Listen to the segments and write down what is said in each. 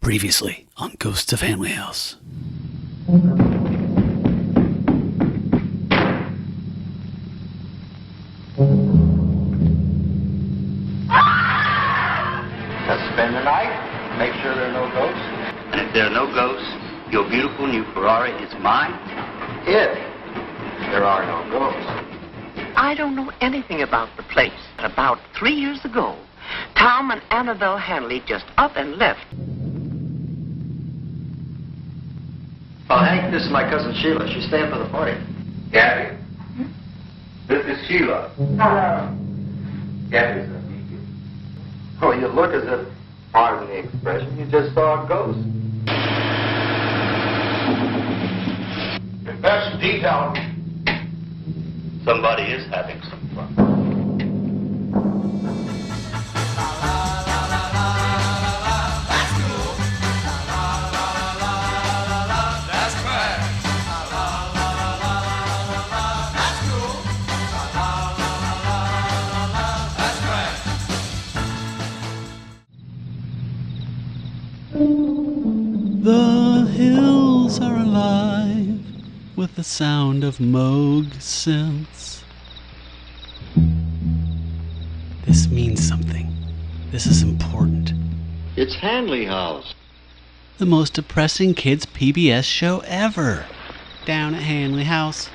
Previously on Ghosts of Hanley House. Let's spend the night, make sure there are no ghosts. And if there are no ghosts, your beautiful new Ferrari is mine? If there are no ghosts. I don't know anything about the place. About 3 years ago, Tom and Annabelle Hanley just up and left. Oh, Hank, this is my cousin Sheila. She's staying for the party. Gabby? This is Sheila. Hello. Gabby's gonna meet you. Oh, you look as if, pardon the expression, you just saw a ghost. Best detail. Somebody is having some fun. The hills are alive with the sound of Moog synths. This means something. This is important. It's Hanley House. The most depressing kids PBS show ever. Down at Hanley House.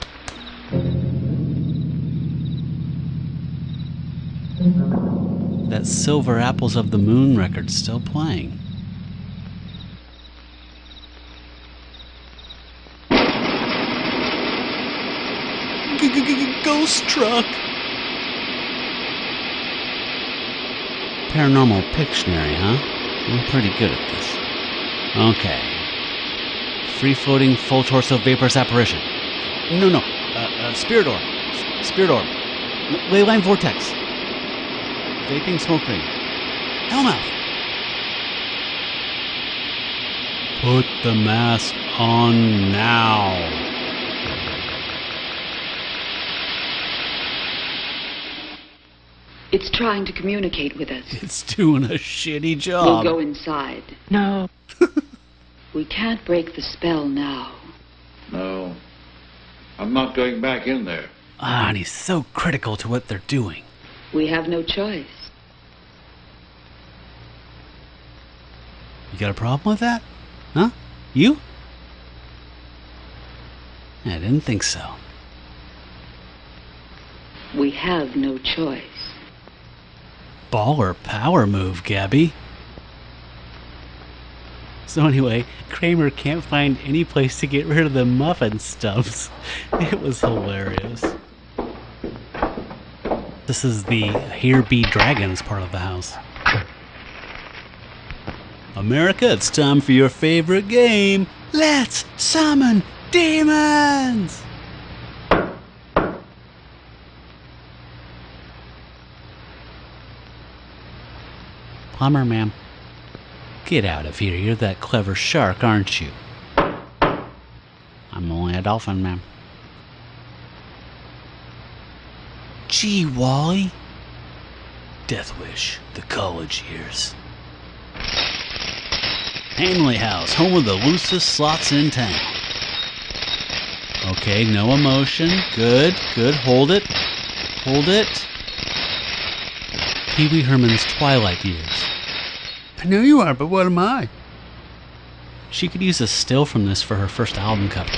That Silver Apples of the Moon record's still playing. Ghost truck. Paranormal Pictionary, huh? I'm pretty good at this. Okay. Free-floating, full-torso vaporous apparition. No. Spirit orb. Spirit orb. Leyline vortex. Vaping smoke ring. Hellmouth. Put the mask on now. It's trying to communicate with us. It's doing a shitty job. We'll go inside. No. We can't break the spell now. No, I'm not going back in there. And he's so critical to what they're doing. We have no choice. You got a problem with that? Huh? You? I didn't think so. We have no choice. Baller power move, Gabby. So anyway, Kramer can't find any place to get rid of the muffin stubs. It was hilarious. This is the Here Be Dragons part of the house. America, it's time for your favorite game. Let's summon demons! Plumber, ma'am. Get out of here. You're that clever shark, aren't you? I'm only a dolphin, ma'am. Gee, Wally. Death Wish, the college years. Hanley House, home of the loosest slots in town. Okay, no emotion. Good. Hold it. Pee Wee Herman's Twilight Years. I know you are, but what am I? She could use a still from this for her first album cover.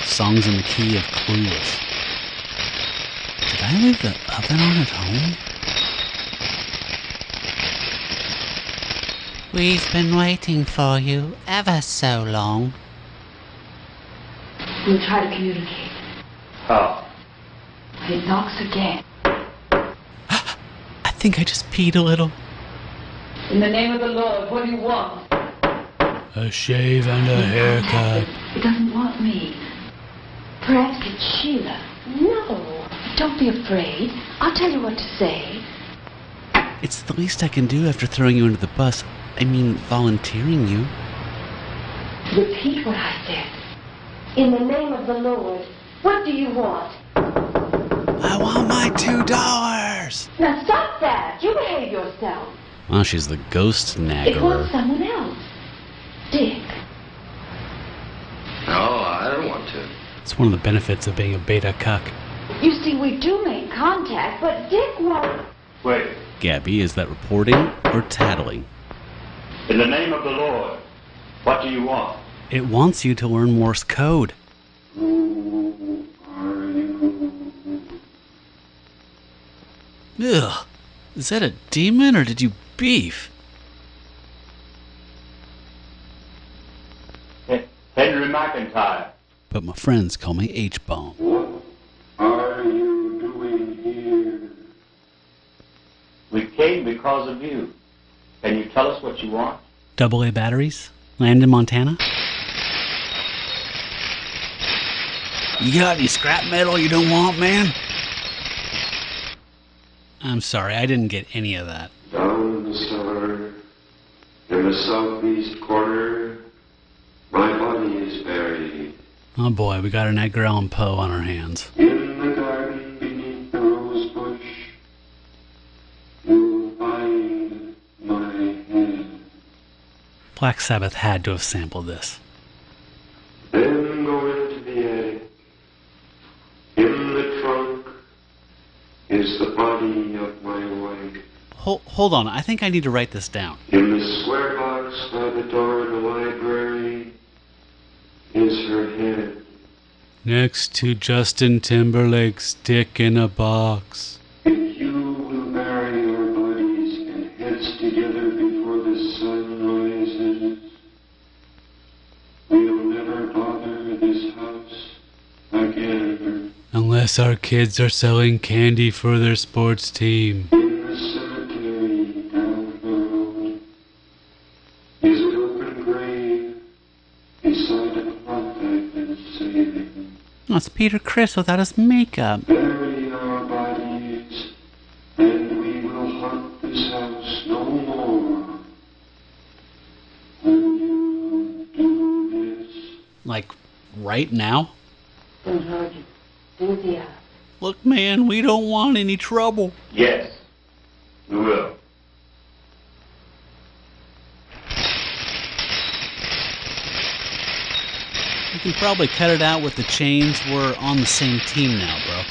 Songs in the key of Clueless. Did I leave the oven on at home? We've been waiting for you ever so long. We'll try to communicate. How? It knocks again. I think I just peed a little. In the name of the Lord, what do you want? A shave and a haircut. It doesn't want me. Perhaps it's Sheila. No. Don't be afraid. I'll tell you what to say. It's the least I can do after throwing you under the bus. I mean, volunteering you. Repeat what I said. In the name of the Lord, what do you want? I want my $2. Now stop that. You behave yourself. Well, she's the ghost It naggerer. wants someone else. Dick. No, I don't want to. It's one of the benefits of being a beta cuck. You see, we do make contact, but Dick won't. Wait. Gabby, is that reporting or tattling? In the name of the Lord, what do you want? It wants you to learn Morse code. Who are you? Ugh. Is that a demon or did you beef? Henry McIntyre. But my friends call me H-Bomb. What are you doing here? We came because of you. Can you tell us what you want? AA batteries? Land in Montana? You got any scrap metal you don't want, man? I'm sorry, I didn't get any of that. Down the cellar, in the southeast corner, my body is buried. Oh boy, we got an Edgar Allan Poe on our hands. In the garden beneath the rose bush, you'll find my head. Black Sabbath had to have sampled this. Then go into the attic. In the trunk is the body of my wife. Hold on, I think I need to write this down. In the square box by the door in the library is her head. Next to Justin Timberlake's dick in a box. If you will bury your bodies and heads together before the sun rises, we'll never bother this house again. Unless our kids are selling candy for their sports team. In the cemetery down the road is an open grave beside a plot I've been saving. That's Peter Criss without his makeup. Bury our bodies, and we will haunt this house no more. Will you do this? Like, right now? Don't hurt you. Do the other. Look, man, we don't want any trouble. Yes, we will. You can probably cut it out with the chains. We're on the same team now,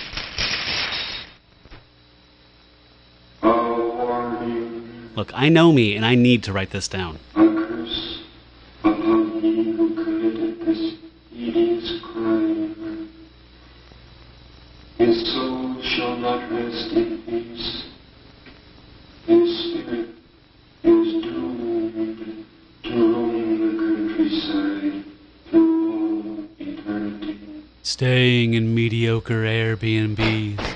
bro. A warning, Look, I know me, and I need to write this down. a curse upon he who committed this hideous crime. His soul shall not rest in peace. His spirit is doomed to roam the countryside through all eternity. Staying in mediocre Airbnbs.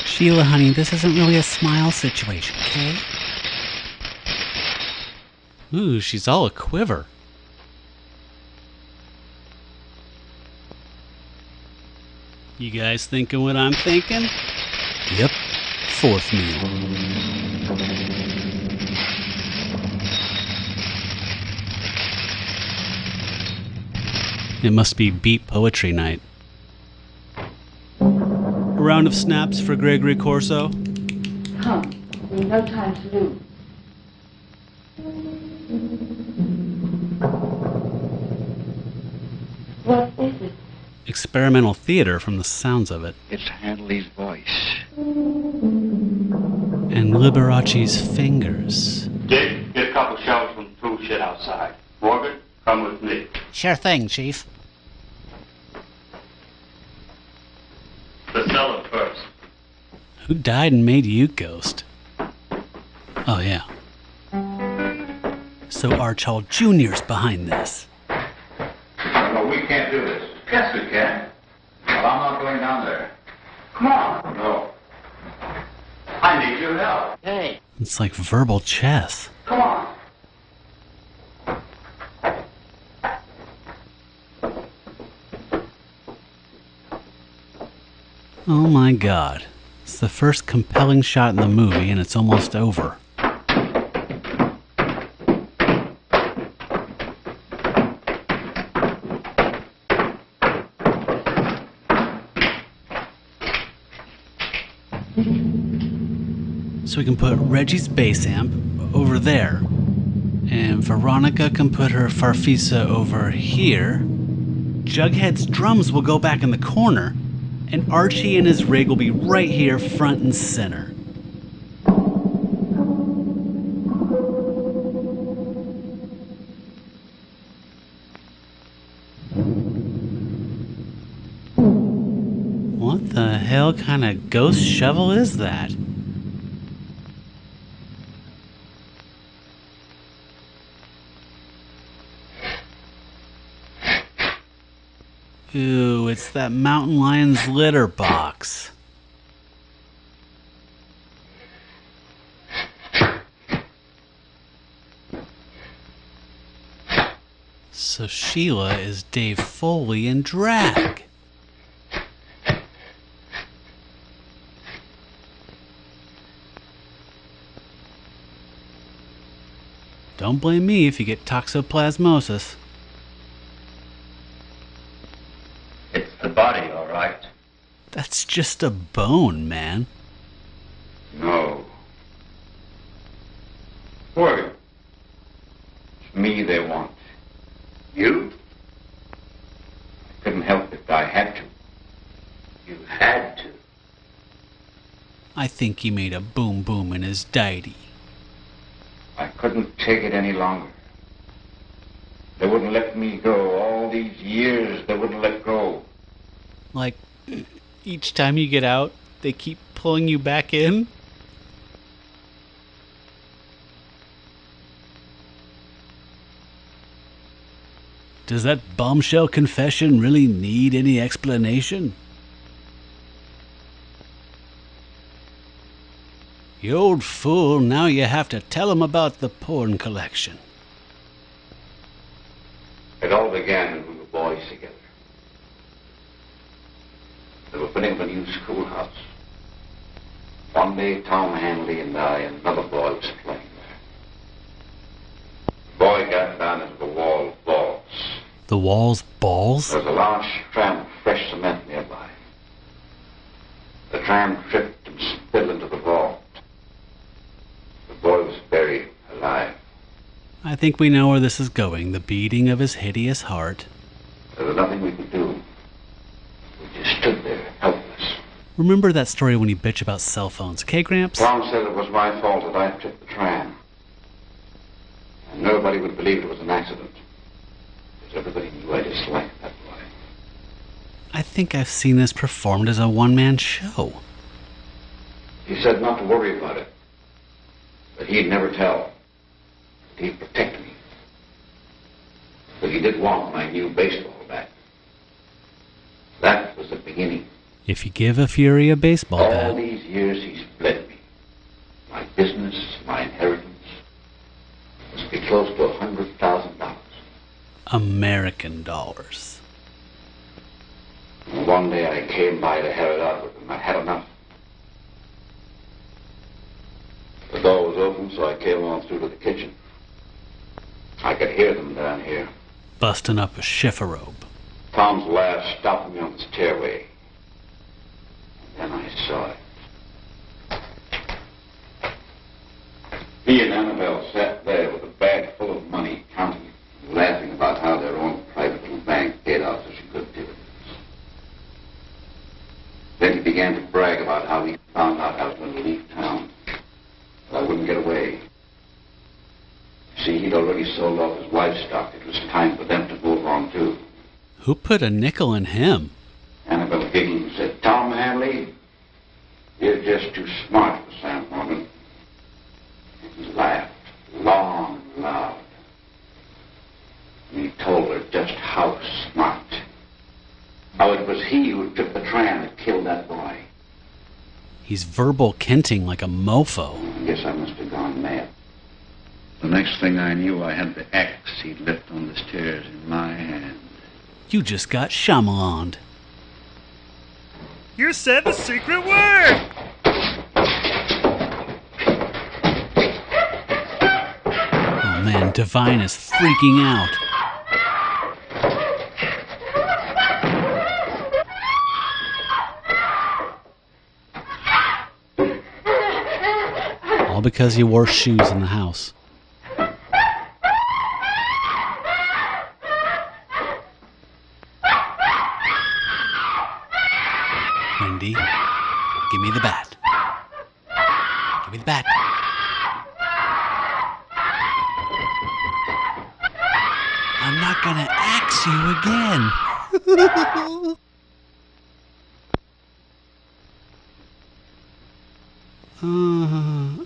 Sheila, honey, this isn't really a smile situation, okay? Ooh, she's all a quiver. You guys thinking what I'm thinking? Yep, fourth meal. It must be beat poetry night. A round of snaps for Gregory Corso. Come. We've no time to lose. What is it? Experimental theater from the sounds of it. It's Hanley's voice. And Liberace's fingers. Dick, get a couple shovels from the tool shed outside. Morgan, come with me. Sure thing, Chief. The cellar first. Who died and made you ghost? Oh, yeah. So Archibald Jr.'s behind this. No, we can't do this. Yes, we can. Well, I'm not going down there. Come on. No. I need your help. Hey, It's like verbal chess. Come on. Oh my god. It's the first compelling shot in the movie and it's almost over. So we can put Reggie's bass amp over there. And Veronica can put her Farfisa over here. Jughead's drums will go back in the corner. And Archie and his rig will be right here, front and center. What the hell kind of ghost shovel is that? Ooh, it's that mountain lion's litter box. So Sheila is Dave Foley in drag. Don't blame me if you get toxoplasmosis. It's the body, all right. That's just a bone, man. No. Why? It's me they want. You? I couldn't help it. I had to. You had to. I think he made a boom boom in his diety. I couldn't take it any longer. They wouldn't let me go. All these years, they wouldn't let go. Like, each time you get out, they keep pulling you back in? Does that bombshell confession really need any explanation? You old fool, now you have to tell him about the porn collection. It all began when we were boys together. They were putting up a new schoolhouse. One day, Tom Hanley and I and another boy was playing there. The boy got down into the wall of balls. The wall's balls? There was a large tram of fresh cement nearby. The tram tripped and spilled into the vault. The boy was buried alive. I think we know where this is going. The beating of his hideous heart. There was nothing we could do. We just stood there, helpless. Remember that story when you bitch about cell phones, okay, Gramps? Tom said it was my fault that I tripped the tram. And nobody would believe it was an accident. Because everybody knew I disliked that boy. I think I've seen this performed as a one-man show. He said not to worry about it. That he'd never tell. That he'd protect me. But he did want my new baseball bat. That was the beginning. If you give a Fury a baseball All bat... these years he's bled me. My business, my inheritance, must be close to $100,000. American dollars. And one day I came by to have it out with him. I had enough. The door was open, so I came on through to the kitchen. I could hear them down here. Busting up a chifferobe. Tom's laugh stopped me on the stairway. And then I saw it. He and Annabelle sat there with a bag full of money, counting it, laughing about how their own private little bank paid out such good dividends. Then he began to brag about how he found out I was going to leave town. That I wouldn't get away. See, he'd already sold off his wife's stock. It was time for them to move on, too. Who put a nickel in him? Annabelle giggled and said, Tom Hanley, you're just too smart for Sam Norman. And he laughed, long and loud. And he told her just how smart. How it was he who took the tram that killed that boy. He's verbal kenting like a mofo. I guess I must have gone mad. The next thing I knew, I had the axe he'd left on the stairs in my hand. You just got Shyamalan'd. You said the secret word! Oh man, Divine is freaking out. All because he wore shoes in the house. Wendy, give me the bat. Give me the bat. I'm not gonna axe you again.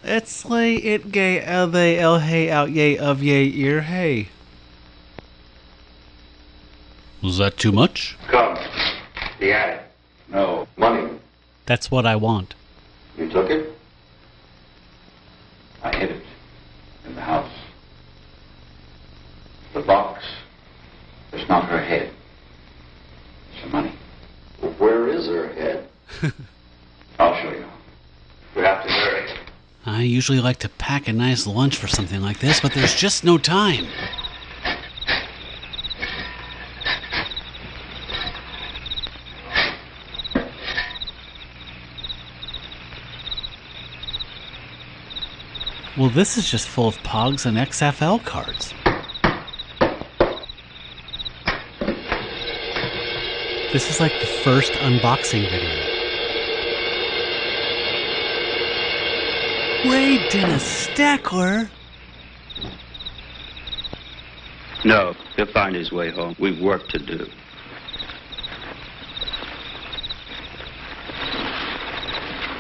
It's lay it gay they el hey out yay of yay ear hey. Was that too much? Come. The attic. No. Money. That's what I want. You took it? I hid it. In the house. The box. It's not her head. It's the money. Where is her head? I'll show you. We have to hurry. I usually like to pack a nice lunch for something like this, but there's just no time. Well, this is just full of Pogs and XFL cards. This is like the first unboxing video. Ray Dennis Stackler? No, he'll find his way home. We've work to do.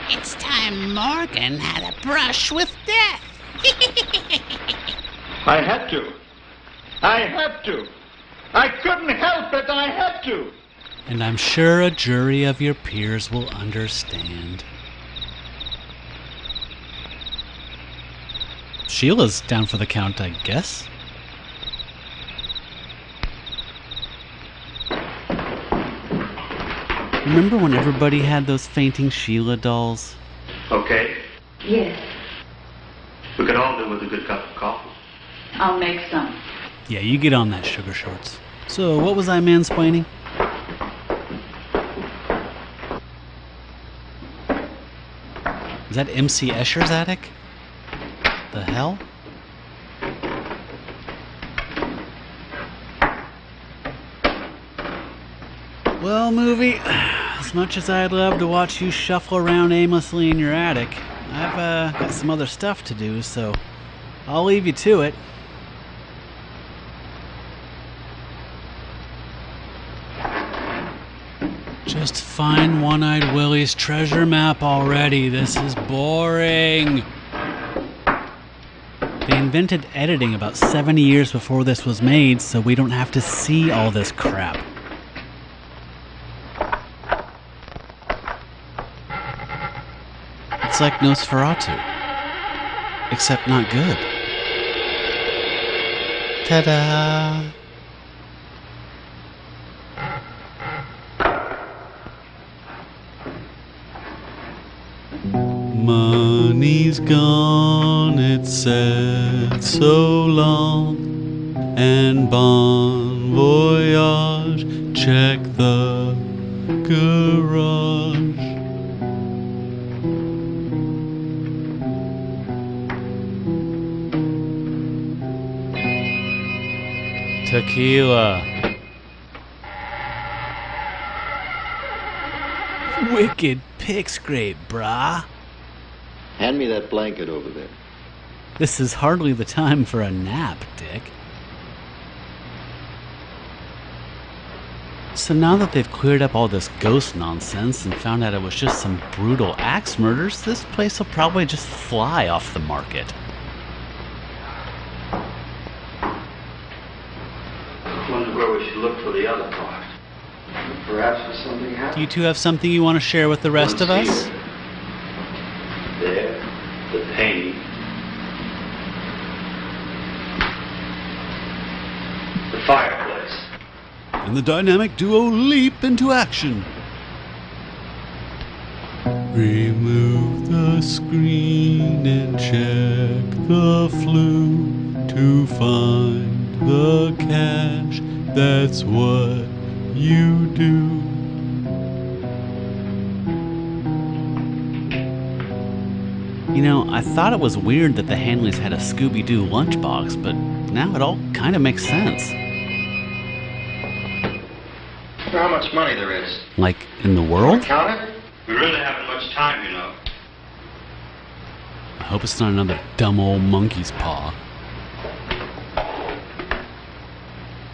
It's time Morgan had a brush with death. I had to. I had to. I couldn't help it. I had to. And I'm sure a jury of your peers will understand. Sheila's down for the count, I guess. Remember when everybody had those fainting Sheila dolls? Okay? Yes, We could all do with a good cup of coffee. I'll make some. Yeah, you get on that, Sugar Shorts. So, what was I mansplaining? Is that MC Escher's attic? The hell? Well, movie, as much as I'd love to watch you shuffle around aimlessly in your attic, I've got some other stuff to do, so I'll leave you to it. Just find One-Eyed Willie's treasure map already. This is boring. They invented editing about 70 years before this was made, so we don't have to see all this crap. It's like Nosferatu, except not good. Ta-da! Money's gone, it said so long, and bon voyage, check the garage. Tequila. Wicked pick scrape, brah. Hand me that blanket over there. This is hardly the time for a nap, Dick. So now that they've cleared up all this ghost nonsense and found out it was just some brutal axe murders, this place will probably just fly off the market. Wonder where we should look for the other part. Perhaps for something happened. Do you two have something you want to share with the rest of us? There, the painting. The fireplace. And the dynamic duo leap into action. Remove the screen and check the flue to find the cache. That's what you do. You know, I thought it was weird that the Hanleys had a Scooby-Doo lunchbox, but now it all kind of makes sense. How much money there is? Like, in the world? Count it? We really haven't much time, you know. I hope it's not another dumb old monkey's paw.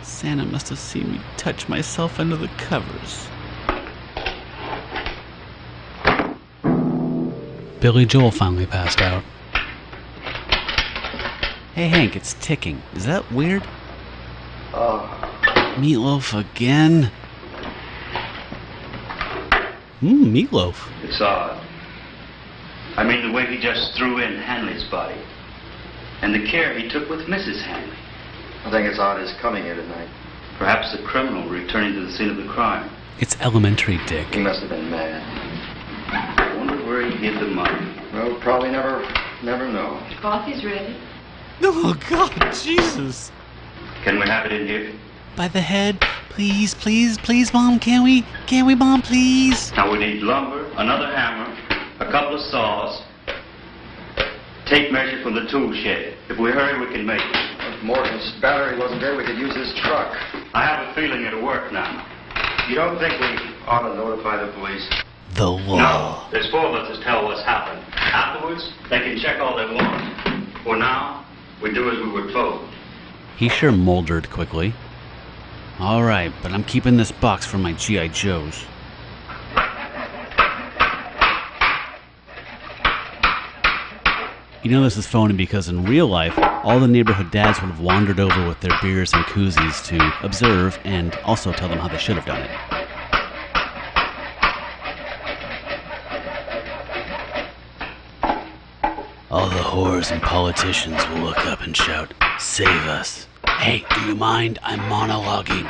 Santa must have seen me touch myself under the covers. Billy Joel finally passed out. Hey Hank, it's ticking. Is that weird? Meatloaf again? Meatloaf. It's odd. I mean, the way he just threw in Hanley's body. And the care he took with Mrs. Hanley. I think it's odd his coming here tonight. Perhaps the criminal returning to the scene of the crime. It's elementary, Dick. He must have been mad. I wonder where he hid the money. Well, we'll probably never know. Coffee's ready. Oh, God, Jesus. Can we have it in here? By the head. Please, please, please, Mom, can we? Can we, Mom, please? Now we need lumber, another hammer, a couple of saws, tape measure from the tool shed. If we hurry, we can make it. If Morgan's battery wasn't there, we could use his truck. I have a feeling it'll work now. You don't think we ought to notify the police? The law. No, there's four of us to tell what's happened. Afterwards, they can check all they want. For now, we do as we were told. He sure moldered quickly. All right, but I'm keeping this box for my G.I. Joes. You know this is phony because in real life, all the neighborhood dads would have wandered over with their beers and koozies to observe and also tell them how they should have done it. All the whores and politicians will look up and shout, "Save us." Hey, do you mind? I'm monologuing.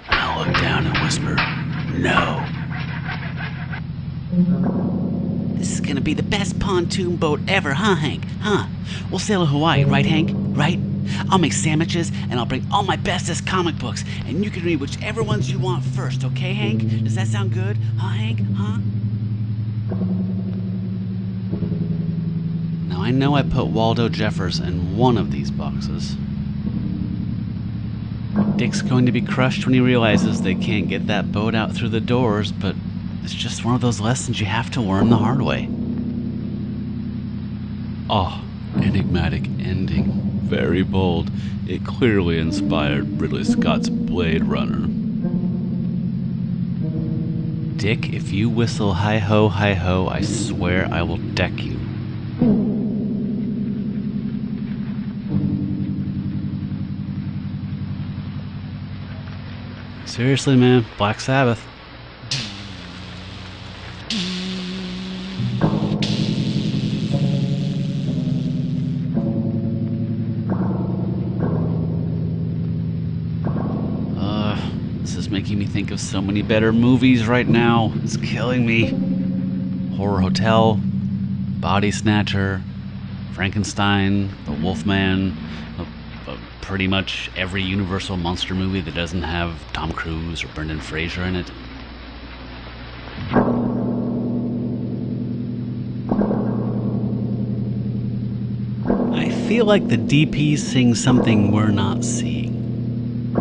And I'll look down and whisper, "No." This is gonna be the best pontoon boat ever, huh, Hank? Huh? We'll sail to Hawaii, right, Hank? Right? I'll make sandwiches, and I'll bring all my bestest comic books, and you can read whichever ones you want first, okay, Hank? Does that sound good? Huh, Hank? Huh? Now, I know I put Waldo Jeffers in one of these boxes. Dick's going to be crushed when he realizes they can't get that boat out through the doors, but it's just one of those lessons you have to learn the hard way. Oh, enigmatic ending. Very bold. It clearly inspired Ridley Scott's Blade Runner. Dick, if you whistle hi-ho, hi-ho, I swear I will deck you. Seriously, man, Black Sabbath. This is making me think of so many better movies right now. It's killing me. Horror Hotel, Body Snatcher, Frankenstein, The Wolfman, pretty much every Universal monster movie that doesn't have Tom Cruise or Brendan Fraser in it. I feel like the DP's seeing something we're not seeing.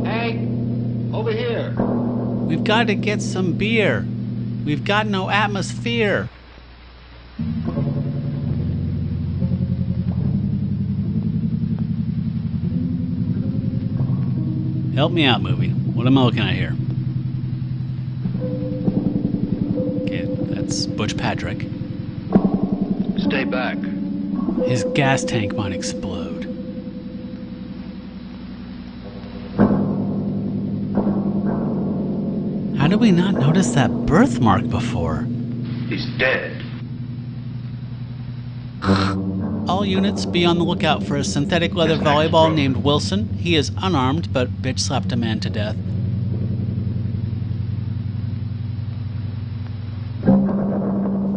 Hank, over here. We've got to get some beer. We've got no atmosphere. Help me out, movie. What am I looking at here? Okay, that's Butch Patrick. Stay back. His gas tank might explode. How did we not notice that birthmark before? He's dead. All units, be on the lookout for a synthetic leather volleyball named Wilson. He is unarmed, but bitch slapped a man to death.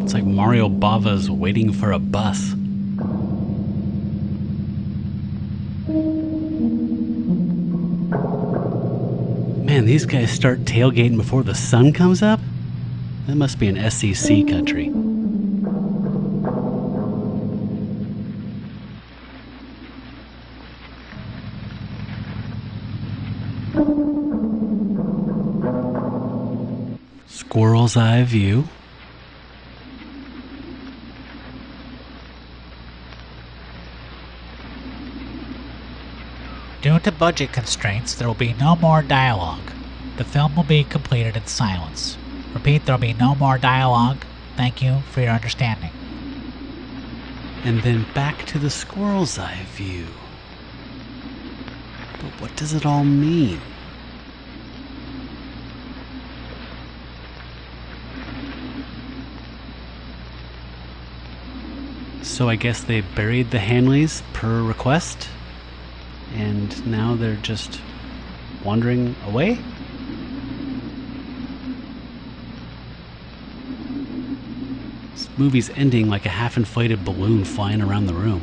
It's like Mario Bava's waiting for a bus. Man, these guys start tailgating before the sun comes up? That must be an SEC country. squirrel's eye view. Due to budget constraints, there will be no more dialogue. The film will be completed in silence. Repeat, there will be no more dialogue. Thank you for your understanding. And then back to the squirrel's eye view. But what does it all mean? So I guess they buried the Hanleys per request, and now they're just wandering away? This movie's ending like a half-inflated balloon flying around the room.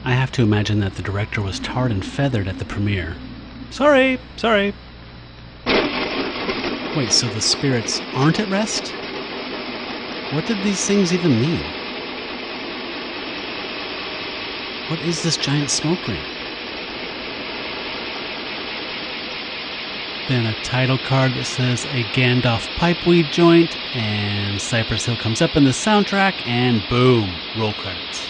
I have to imagine that the director was tarred and feathered at the premiere. Sorry. Wait, so the spirits aren't at rest? What did these things even mean? What is this giant smoke ring? Then a title card that says a Gandalf pipeweed joint, and Cypress Hill comes up in the soundtrack, and boom, roll credits.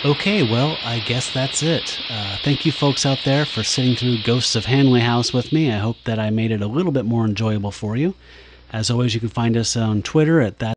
Okay, well, I guess that's it. Thank you folks out there for sitting through Ghosts of Hanley House with me. I hope that I made it a little bit more enjoyable for you. As always, you can find us on Twitter at that